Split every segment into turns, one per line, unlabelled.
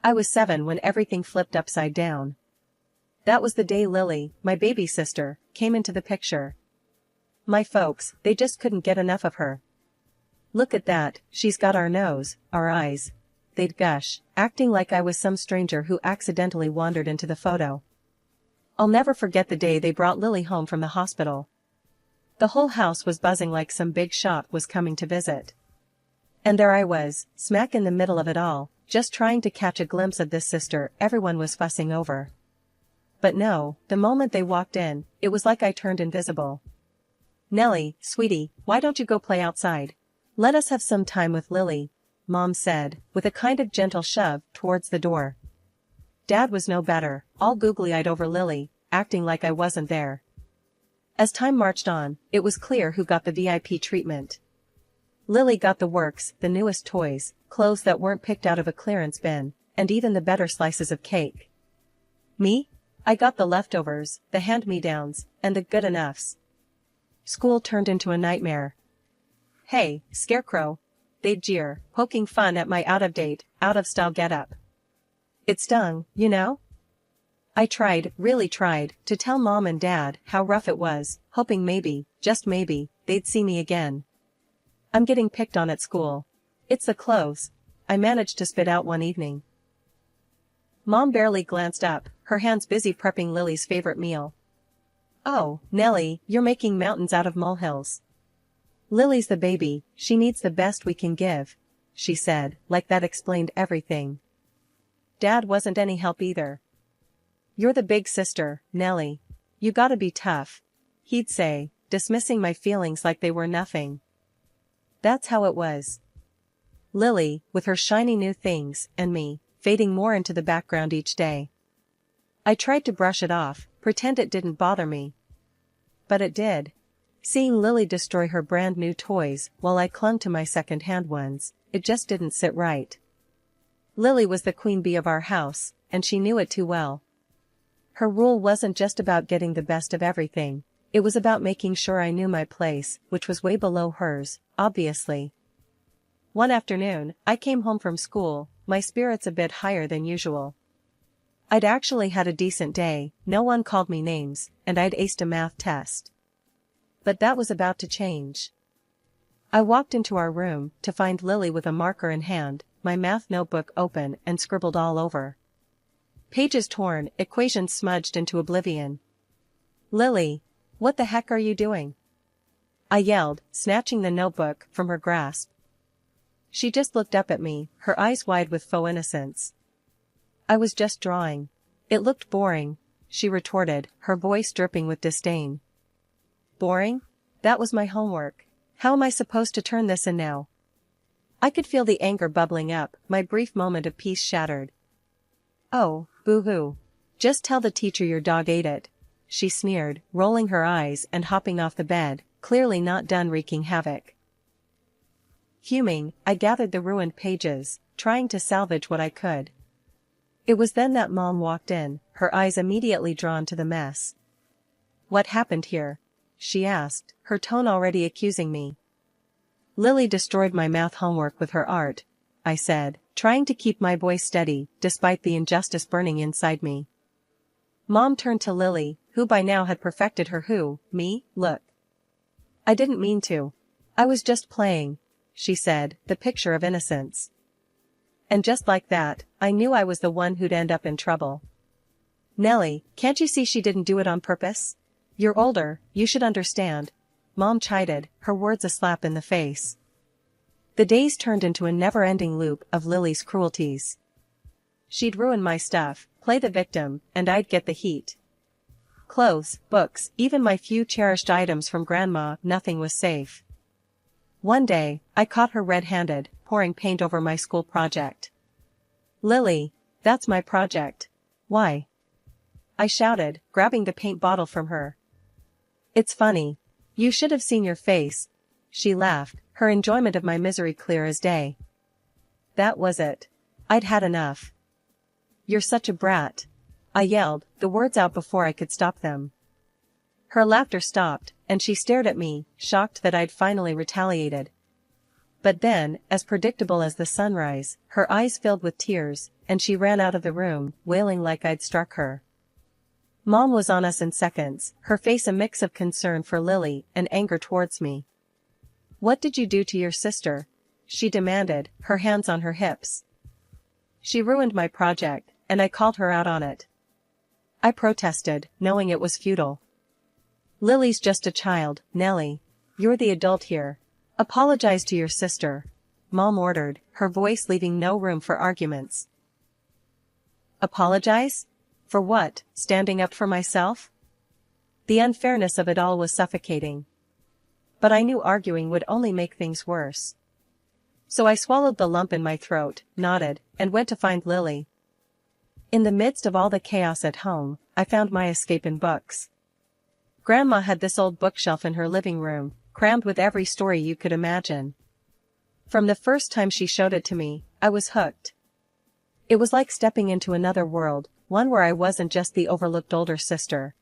I was 7 when everything flipped upside down. That was the day Lily, my baby sister, came into the picture. My folks, they just couldn't get enough of her. "Look at that, she's got our nose, our eyes," they'd gush, acting like I was some stranger who accidentally wandered into the photo. I'll never forget the day they brought Lily home from the hospital. The whole house was buzzing like some big shot was coming to visit. And there I was, smack in the middle of it all, just trying to catch a glimpse of this sister everyone was fussing over. But no, the moment they walked in, it was like I turned invisible. "Nellie, sweetie, why don't you go play outside? Let us have some time with Lily," Mom said, with a kind of gentle shove towards the door. Dad was no better, all googly-eyed over Lily, acting like I wasn't there. As time marched on, it was clear who got the VIP treatment. Lily got the works, the newest toys, clothes that weren't picked out of a clearance bin, and even the better slices of cake. Me? I got the leftovers, the hand-me-downs, and the good enoughs. School turned into a nightmare. "Hey, Scarecrow," they'd jeer, poking fun at my out-of-date, out-of-style getup. It stung, you know? I tried, really tried, to tell Mom and Dad how rough it was, hoping maybe, just maybe, they'd see me again. "I'm getting picked on at school. It's the clothes," I managed to spit out one evening. Mom barely glanced up, her hands busy prepping Lily's favorite meal. "Oh, Nellie, you're making mountains out of molehills. Lily's the baby, she needs the best we can give," she said, like that explained everything. Dad wasn't any help either. "You're the big sister, Nellie. You gotta be tough," he'd say, dismissing my feelings like they were nothing. That's how it was. Lily, with her shiny new things, and me, fading more into the background each day. I tried to brush it off, pretend it didn't bother me. But it did. Seeing Lily destroy her brand new toys while I clung to my second-hand ones, it just didn't sit right. Lily was the queen bee of our house, and she knew it too well. Her rule wasn't just about getting the best of everything, it was about making sure I knew my place, which was way below hers, obviously. One afternoon, I came home from school, my spirits a bit higher than usual. I'd actually had a decent day, no one called me names, and I'd aced a math test. But that was about to change. I walked into our room to find Lily with a marker in hand, my math notebook open and scribbled all over. Pages torn, equations smudged into oblivion. "Lily, what the heck are you doing?" I yelled, snatching the notebook from her grasp. She just looked up at me, her eyes wide with faux innocence. "I was just drawing. It looked boring," she retorted, her voice dripping with disdain. "Boring? That was my homework. How am I supposed to turn this in now?" I could feel the anger bubbling up, my brief moment of peace shattered. "Oh, boo-hoo. Just tell the teacher your dog ate it," she sneered, rolling her eyes and hopping off the bed, clearly not done wreaking havoc. Fuming, I gathered the ruined pages, trying to salvage what I could. It was then that Mom walked in, her eyes immediately drawn to the mess. "What happened here?" she asked, her tone already accusing me. "Lily destroyed my math homework with her art," I said, trying to keep my voice steady, despite the injustice burning inside me. Mom turned to Lily, who by now had perfected her me look. "I didn't mean to. I was just playing," she said, the picture of innocence. And just like that, I knew I was the one who'd end up in trouble. "Nellie, can't you see she didn't do it on purpose? You're older, you should understand," Mom chided, her words a slap in the face. The days turned into a never-ending loop of Lily's cruelties. She'd ruin my stuff, play the victim, and I'd get the heat. Clothes, books, even my few cherished items from Grandma, nothing was safe. One day, I caught her red-handed, pouring paint over my school project. "Lily, that's my project. Why?" I shouted, grabbing the paint bottle from her. "It's funny. You should have seen your face," she laughed, her enjoyment of my misery clear as day. That was it. I'd had enough. "You're such a brat," I yelled, the words out before I could stop them. Her laughter stopped, and she stared at me, shocked that I'd finally retaliated. But then, as predictable as the sunrise, her eyes filled with tears, and she ran out of the room, wailing like I'd struck her. Mom was on us in seconds, her face a mix of concern for Lily and anger towards me. "What did you do to your sister?" she demanded, her hands on her hips. "She ruined my project, and I called her out on it," I protested, knowing it was futile. "Lily's just a child, Nellie. You're the adult here. Apologize to your sister," Mom ordered, her voice leaving no room for arguments. Apologize? For what? Standing up for myself? The unfairness of it all was suffocating. But I knew arguing would only make things worse. So I swallowed the lump in my throat, nodded, and went to find Lily. In the midst of all the chaos at home, I found my escape in books. Grandma had this old bookshelf in her living room, crammed with every story you could imagine. From the first time she showed it to me, I was hooked. It was like stepping into another world, one where I wasn't just the overlooked older sister.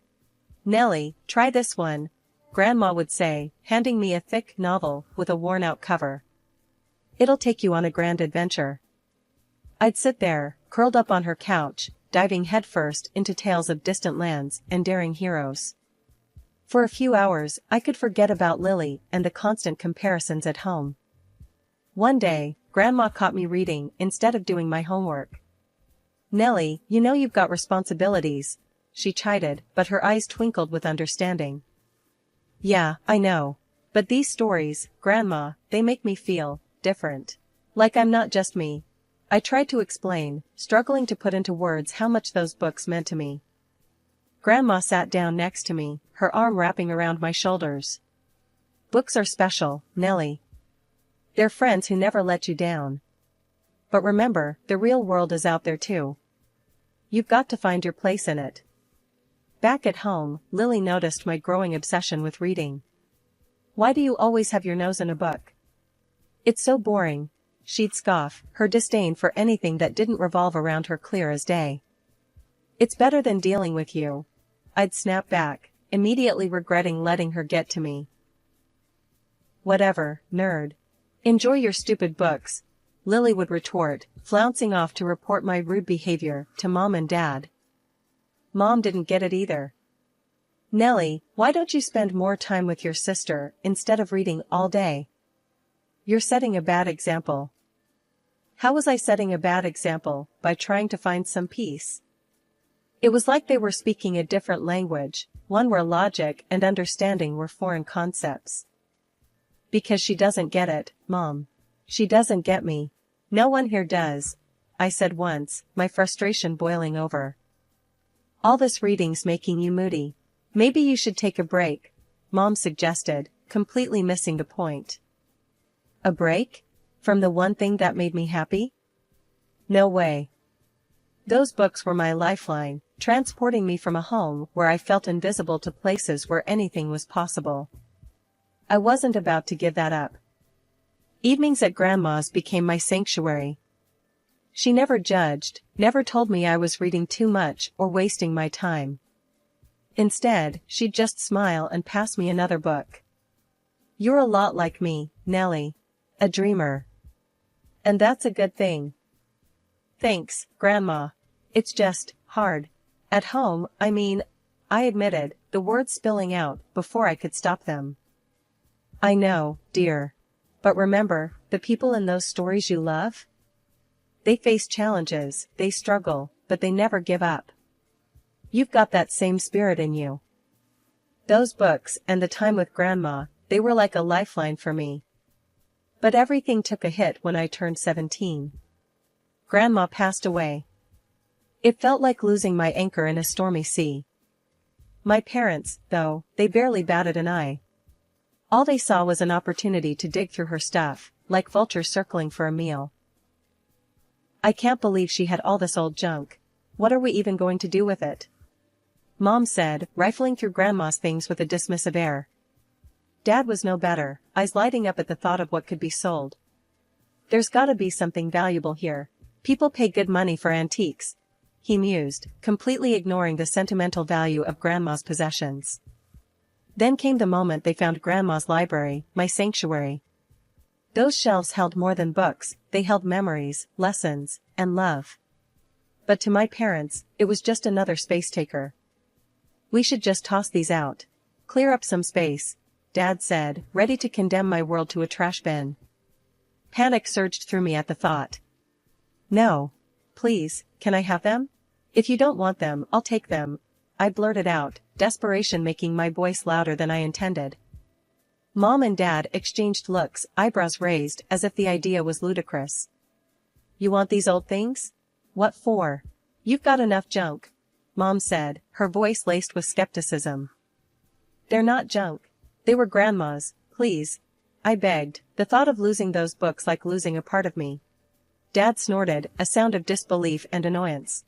"Nellie, try this one," Grandma would say, handing me a thick novel with a worn-out cover. "It'll take you on a grand adventure." I'd sit there, curled up on her couch, diving headfirst into tales of distant lands and daring heroes. For a few hours, I could forget about Lily and the constant comparisons at home. One day, Grandma caught me reading instead of doing my homework. "Nellie, you know you've got responsibilities," she chided, but her eyes twinkled with understanding. "Yeah, I know. But these stories, Grandma, they make me feel different. Like I'm not just me." I tried to explain, struggling to put into words how much those books meant to me. Grandma sat down next to me, her arm wrapping around my shoulders. "Books are special, Nellie. They're friends who never let you down. But remember, the real world is out there too. You've got to find your place in it." Back at home, Lily noticed my growing obsession with reading. "Why do you always have your nose in a book? It's so boring," she'd scoff, her disdain for anything that didn't revolve around her clear as day. "It's better than dealing with you," I'd snap back, immediately regretting letting her get to me. "Whatever, nerd. Enjoy your stupid books," Lily would retort, flouncing off to report my rude behavior to Mom and Dad. Mom didn't get it either. "Nellie, why don't you spend more time with your sister instead of reading all day? You're setting a bad example." How was I setting a bad example? By trying to find some peace? It was like they were speaking a different language, one where logic and understanding were foreign concepts. "Because she doesn't get it, Mom. She doesn't get me. No one here does," I said once, my frustration boiling over. "All this reading's making you moody. Maybe you should take a break," Mom suggested, completely missing the point. A break? From the one thing that made me happy? No way. Those books were my lifeline, transporting me from a home where I felt invisible to places where anything was possible. I wasn't about to give that up. Evenings at Grandma's became my sanctuary. She never judged, never told me I was reading too much or wasting my time. Instead, she'd just smile and pass me another book. "You're a lot like me, Nellie. A dreamer. And that's a good thing." "Thanks, Grandma. It's just hard. At home, I mean," I admitted, the words spilling out before I could stop them. "I know, dear. But remember, the people in those stories you love? They face challenges, they struggle, but they never give up. You've got that same spirit in you." Those books and the time with Grandma, they were like a lifeline for me. But everything took a hit when I turned 17. Grandma passed away. It felt like losing my anchor in a stormy sea. My parents, though, they barely batted an eye. All they saw was an opportunity to dig through her stuff, like vultures circling for a meal. "I can't believe she had all this old junk. What are we even going to do with it?" Mom said, rifling through Grandma's things with a dismissive air. Dad was no better, eyes lighting up at the thought of what could be sold. "There's gotta be something valuable here. People pay good money for antiques," he mused, completely ignoring the sentimental value of Grandma's possessions. Then came the moment they found Grandma's library, my sanctuary. Those shelves held more than books, they held memories, lessons, and love. But to my parents, it was just another space taker. We should just toss these out. Clear up some space, Dad said, ready to condemn my world to a trash bin. Panic surged through me at the thought. No. Please, can I have them? If you don't want them, I'll take them, I blurted out, desperation making my voice louder than I intended. Mom and Dad exchanged looks, eyebrows raised as if the idea was ludicrous. You want these old things? What for? You've got enough junk, Mom said, her voice laced with skepticism. They're not junk. They were Grandma's, please, I begged, the thought of losing those books like losing a part of me. Dad snorted, a sound of disbelief and annoyance.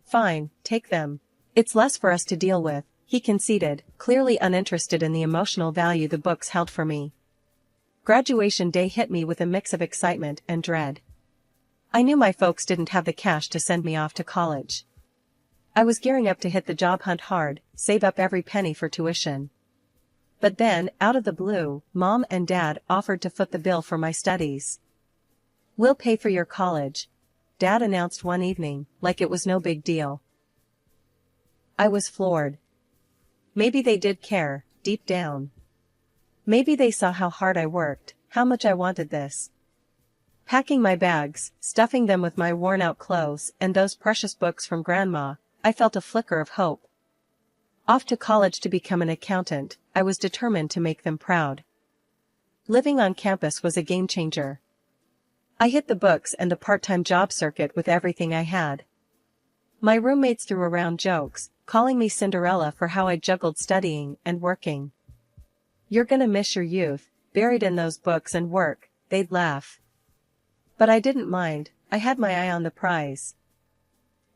Fine, take them. It's less for us to deal with, he conceded, clearly uninterested in the emotional value the books held for me. Graduation day hit me with a mix of excitement and dread. I knew my folks didn't have the cash to send me off to college. I was gearing up to hit the job hunt hard, save up every penny for tuition. But then, out of the blue, Mom and Dad offered to foot the bill for my studies. We'll pay for your college, Dad announced one evening, like it was no big deal. I was floored. Maybe they did care, deep down. Maybe they saw how hard I worked, how much I wanted this. Packing my bags, stuffing them with my worn-out clothes and those precious books from Grandma, I felt a flicker of hope. Off to college to become an accountant, I was determined to make them proud. Living on campus was a game-changer. I hit the books and the part-time job circuit with everything I had. My roommates threw around jokes, calling me Cinderella for how I juggled studying and working. You're gonna miss your youth, buried in those books and work, they'd laugh. But I didn't mind, I had my eye on the prize.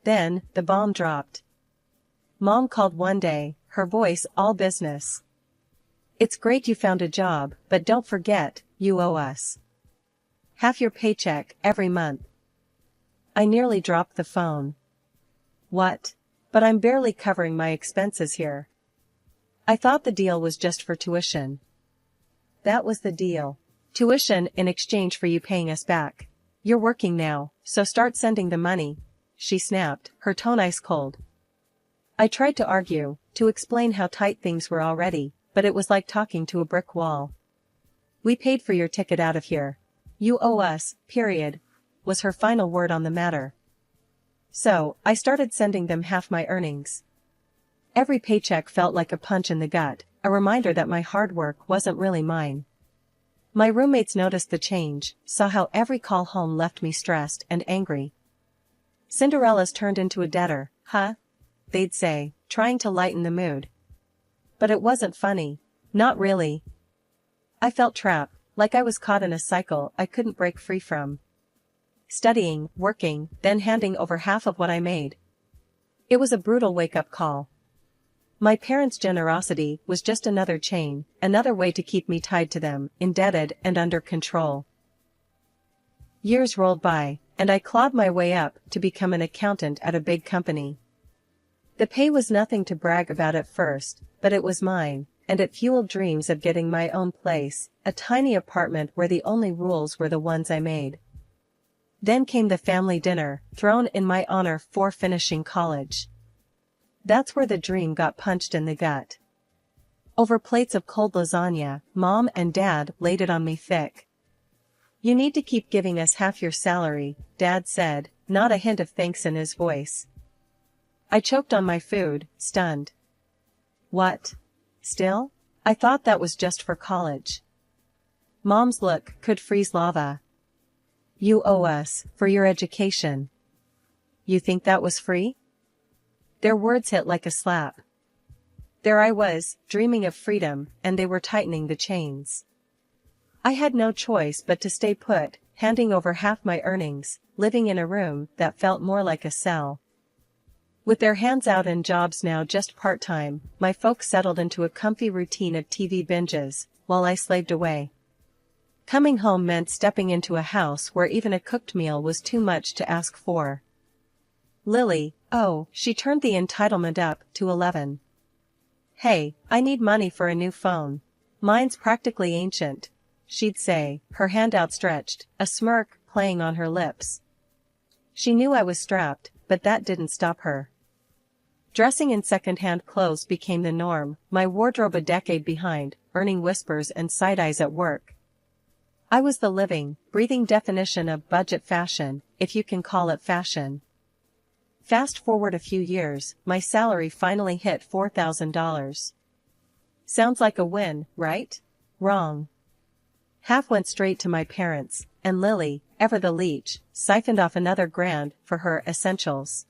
Then, the bomb dropped. Mom called one day, her voice all business. It's great you found a job, but don't forget, you owe us half your paycheck every month. I nearly dropped the phone. What? But I'm barely covering my expenses here. I thought the deal was just for tuition. That was the deal. Tuition in exchange for you paying us back. You're working now, so start sending the money, she snapped, her tone ice cold. I tried to argue, to explain how tight things were already, but it was like talking to a brick wall. We paid for your ticket out of here. You owe us, period, was her final word on the matter. So, I started sending them half my earnings. Every paycheck felt like a punch in the gut, a reminder that my hard work wasn't really mine. My roommates noticed the change, saw how every call home left me stressed and angry. Cinderella's turned into a debtor, huh? They'd say, trying to lighten the mood. But it wasn't funny, not really. I felt trapped, like I was caught in a cycle I couldn't break free from. Studying, working, then handing over half of what I made. It was a brutal wake-up call. My parents' generosity was just another chain, another way to keep me tied to them, indebted and under control. Years rolled by, and I clawed my way up to become an accountant at a big company. The pay was nothing to brag about at first, but it was mine, and it fueled dreams of getting my own place, a tiny apartment where the only rules were the ones I made. Then came the family dinner, thrown in my honor for finishing college. That's where the dream got punched in the gut. Over plates of cold lasagna, Mom and Dad laid it on me thick. You need to keep giving us half your salary, Dad said, not a hint of thanks in his voice. I choked on my food, stunned. What? Still? I thought that was just for college. Mom's look could freeze lava. You owe us, for your education. You think that was free? Their words hit like a slap. There I was, dreaming of freedom, and they were tightening the chains. I had no choice but to stay put, handing over half my earnings, living in a room that felt more like a cell. With their hands out and jobs now just part-time, my folks settled into a comfy routine of TV binges, while I slaved away. Coming home meant stepping into a house where even a cooked meal was too much to ask for. Lily, oh, she turned the entitlement up to 11. Hey, I need money for a new phone. Mine's practically ancient, she'd say, her hand outstretched, a smirk playing on her lips. She knew I was strapped, but that didn't stop her. Dressing in second-hand clothes became the norm, my wardrobe a decade behind, earning whispers and side-eyes at work. I was the living, breathing definition of budget fashion, if you can call it fashion. Fast forward a few years, my salary finally hit $4,000. Sounds like a win, right? Wrong. Half went straight to my parents, and Lily, ever the leech, siphoned off another grand for her essentials.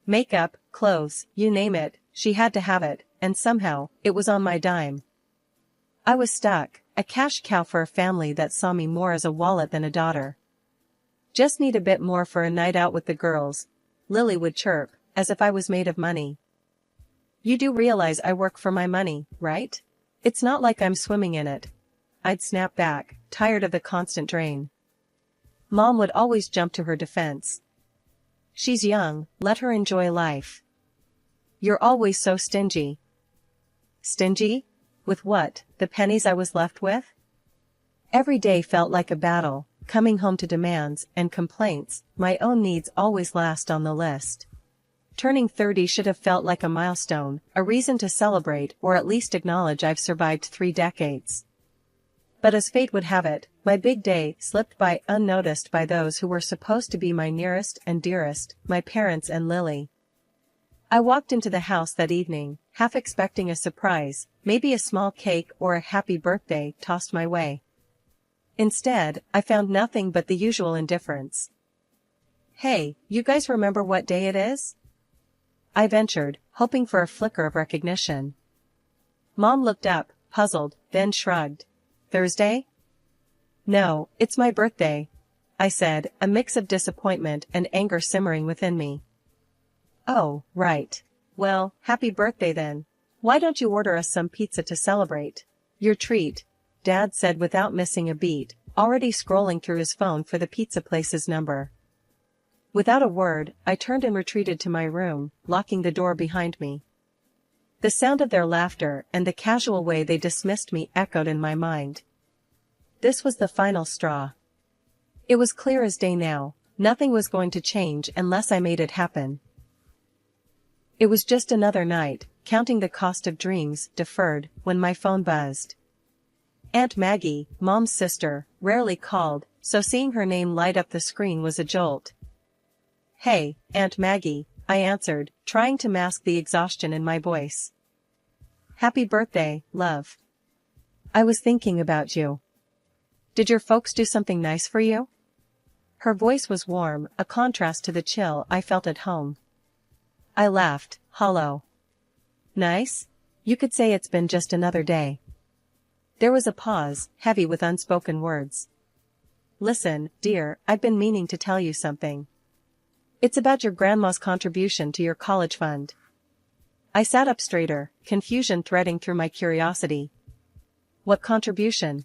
Makeup, clothes, you name it, she had to have it, and somehow, it was on my dime. I was stuck, a cash cow for a family that saw me more as a wallet than a daughter. Just need a bit more for a night out with the girls, Lily would chirp, as if I was made of money. You do realize I work for my money, right? It's not like I'm swimming in it. I'd snap back, tired of the constant drain. Mom would always jump to her defense. She's young, let her enjoy life. You're always so stingy. Stingy? With what, the pennies I was left with? Every day felt like a battle, coming home to demands and complaints, my own needs always last on the list. Turning 30 should have felt like a milestone, a reason to celebrate or at least acknowledge I've survived 3 decades. But as fate would have it, my big day slipped by unnoticed by those who were supposed to be my nearest and dearest, my parents and Lily. I walked into the house that evening, half expecting a surprise, maybe a small cake or a happy birthday tossed my way. Instead, I found nothing but the usual indifference. Hey, you guys remember what day it is? I ventured, hoping for a flicker of recognition. Mom looked up, puzzled, then shrugged. Thursday? No, it's my birthday, I said, a mix of disappointment and anger simmering within me. Oh, right. Well, happy birthday then. Why don't you order us some pizza to celebrate? Your treat, Dad said without missing a beat, already scrolling through his phone for the pizza place's number. Without a word, I turned and retreated to my room, locking the door behind me. The sound of their laughter and the casual way they dismissed me echoed in my mind. This was the final straw. It was clear as day now, nothing was going to change unless I made it happen. It was just another night, counting the cost of dreams deferred, when my phone buzzed. Aunt Maggie, Mom's sister, rarely called, so seeing her name light up the screen was a jolt. Hey, Aunt Maggie, I answered, trying to mask the exhaustion in my voice. Happy birthday, love. I was thinking about you. Did your folks do something nice for you? Her voice was warm, a contrast to the chill I felt at home. I laughed, hollow. Nice? You could say it's been just another day. There was a pause, heavy with unspoken words. Listen, dear, I've been meaning to tell you something. It's about your grandma's contribution to your college fund. I sat up straighter, confusion threading through my curiosity. What contribution?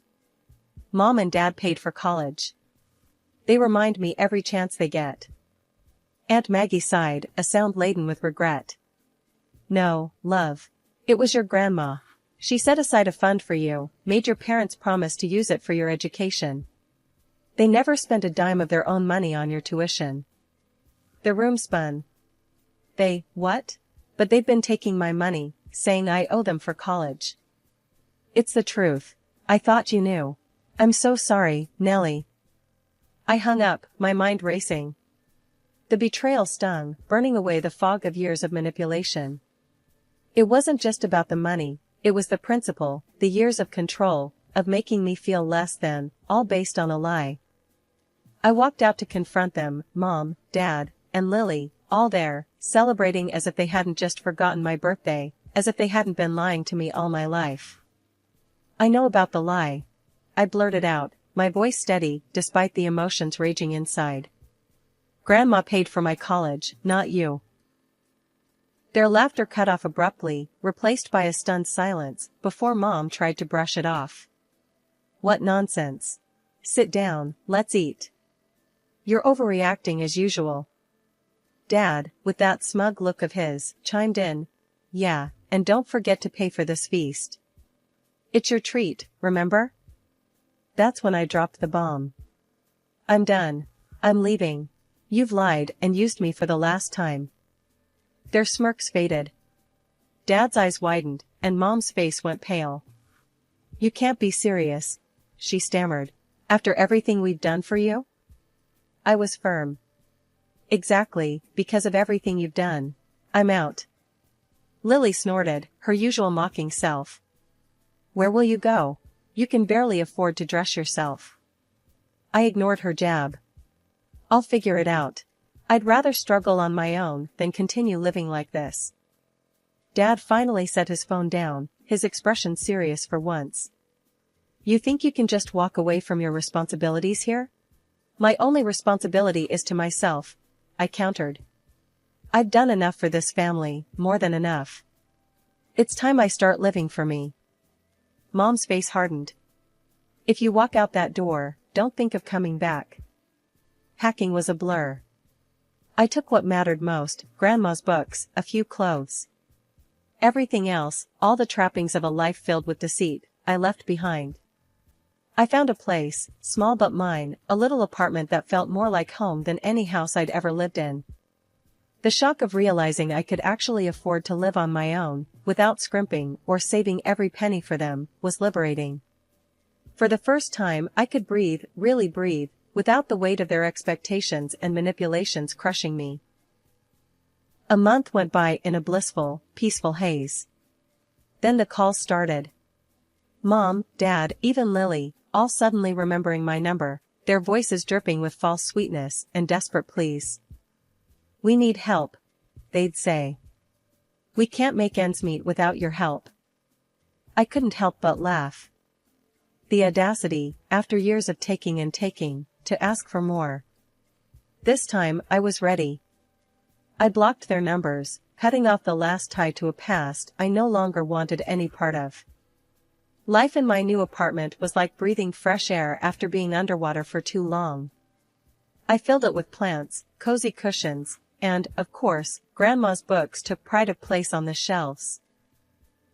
Mom and Dad paid for college. They remind me every chance they get. Aunt Maggie sighed, a sound laden with regret. No, love. It was your grandma. She set aside a fund for you, made your parents promise to use it for your education. They never spent a dime of their own money on your tuition. The room spun. They, what? But they've been taking my money, saying I owe them for college. It's the truth. I thought you knew. I'm so sorry, Nellie. I hung up, my mind racing. The betrayal stung, burning away the fog of years of manipulation. It wasn't just about the money, it was the principle, the years of control, of making me feel less than, all based on a lie. I walked out to confront them, Mom, Dad, and Lily, all there, celebrating as if they hadn't just forgotten my birthday, as if they hadn't been lying to me all my life. I know about the lie. I blurted out, my voice steady, despite the emotions raging inside. Grandma paid for my college, not you. Their laughter cut off abruptly, replaced by a stunned silence, before Mom tried to brush it off. What nonsense. Sit down, let's eat. You're overreacting as usual. Dad, with that smug look of his, chimed in. Yeah, and don't forget to pay for this feast. It's your treat, remember? That's when I dropped the bomb. I'm done. I'm leaving. You've lied and used me for the last time. Their smirks faded. Dad's eyes widened, and Mom's face went pale. You can't be serious, she stammered. After everything we've done for you? I was firm. Exactly, because of everything you've done. I'm out. Lily snorted, her usual mocking self. Where will you go? You can barely afford to dress yourself. I ignored her jab. I'll figure it out. I'd rather struggle on my own than continue living like this. Dad finally set his phone down, his expression serious for once. You think you can just walk away from your responsibilities here? My only responsibility is to myself, I countered. I've done enough for this family, more than enough. It's time I start living for me. Mom's face hardened. If you walk out that door, don't think of coming back. Packing was a blur. I took what mattered most, Grandma's books, a few clothes. Everything else, all the trappings of a life filled with deceit, I left behind. I found a place, small but mine, a little apartment that felt more like home than any house I'd ever lived in. The shock of realizing I could actually afford to live on my own, without scrimping or saving every penny for them, was liberating. For the first time I could breathe, really breathe, without the weight of their expectations and manipulations crushing me. A month went by in a blissful, peaceful haze. Then the calls started. Mom, Dad, even Lily, all suddenly remembering my number, their voices dripping with false sweetness and desperate pleas. We need help, they'd say. We can't make ends meet without your help. I couldn't help but laugh. The audacity, after years of taking and taking, to ask for more. This time I was ready. I blocked their numbers, cutting off the last tie to a past I no longer wanted any part of. Life in my new apartment was like breathing fresh air after being underwater for too long. I filled it with plants, cozy cushions, and, of course, Grandma's books took pride of place on the shelves.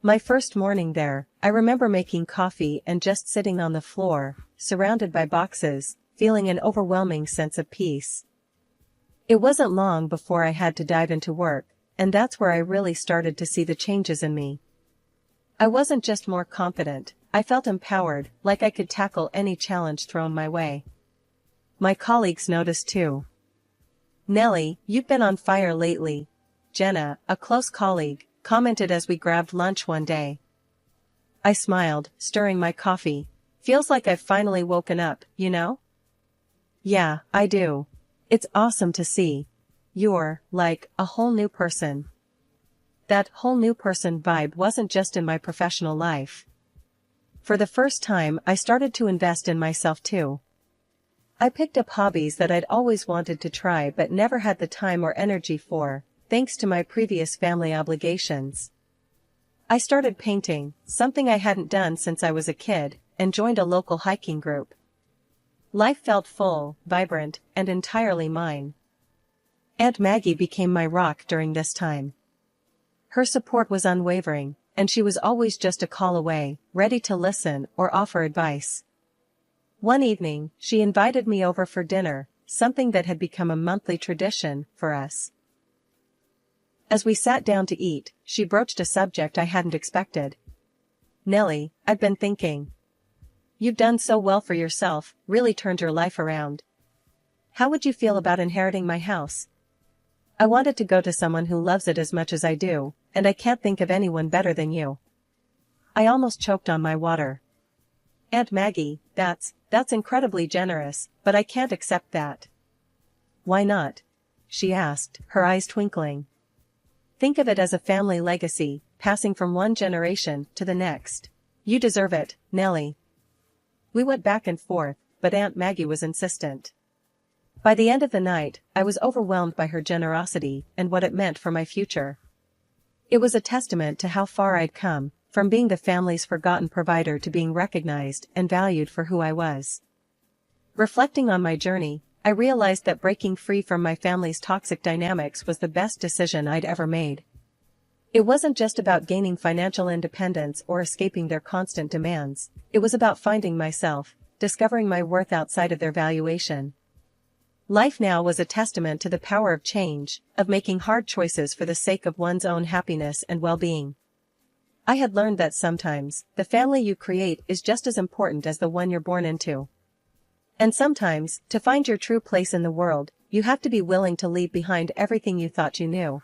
My first morning there, I remember making coffee and just sitting on the floor, surrounded by boxes, feeling an overwhelming sense of peace. It wasn't long before I had to dive into work, and that's where I really started to see the changes in me. I wasn't just more confident, I felt empowered, like I could tackle any challenge thrown my way. My colleagues noticed too. Nellie, you've been on fire lately, Jenna, a close colleague, commented as we grabbed lunch one day. I smiled, stirring my coffee. Feels like I've finally woken up, you know? Yeah, I do. It's awesome to see. You're, like, a whole new person. That whole new person vibe wasn't just in my professional life. For the first time, I started to invest in myself too. I picked up hobbies that I'd always wanted to try but never had the time or energy for, thanks to my previous family obligations. I started painting, something I hadn't done since I was a kid, and joined a local hiking group. Life felt full, vibrant, and entirely mine. Aunt Maggie became my rock during this time. Her support was unwavering, and she was always just a call away, ready to listen or offer advice. One evening, she invited me over for dinner, something that had become a monthly tradition for us. As we sat down to eat, she broached a subject I hadn't expected. Nellie, I've been thinking. You've done so well for yourself, really turned your life around. How would you feel about inheriting my house? I wanted to go to someone who loves it as much as I do, and I can't think of anyone better than you. I almost choked on my water. Aunt Maggie, that's incredibly generous, but I can't accept that. Why not? She asked, her eyes twinkling. Think of it as a family legacy, passing from one generation to the next. You deserve it, Nellie. We went back and forth, but Aunt Maggie was insistent. By the end of the night, I was overwhelmed by her generosity and what it meant for my future. It was a testament to how far I'd come, from being the family's forgotten provider to being recognized and valued for who I was. Reflecting on my journey, I realized that breaking free from my family's toxic dynamics was the best decision I'd ever made. It wasn't just about gaining financial independence or escaping their constant demands, it was about finding myself, discovering my worth outside of their valuation. Life now was a testament to the power of change, of making hard choices for the sake of one's own happiness and well-being. I had learned that sometimes, the family you create is just as important as the one you're born into. And sometimes, to find your true place in the world, you have to be willing to leave behind everything you thought you knew.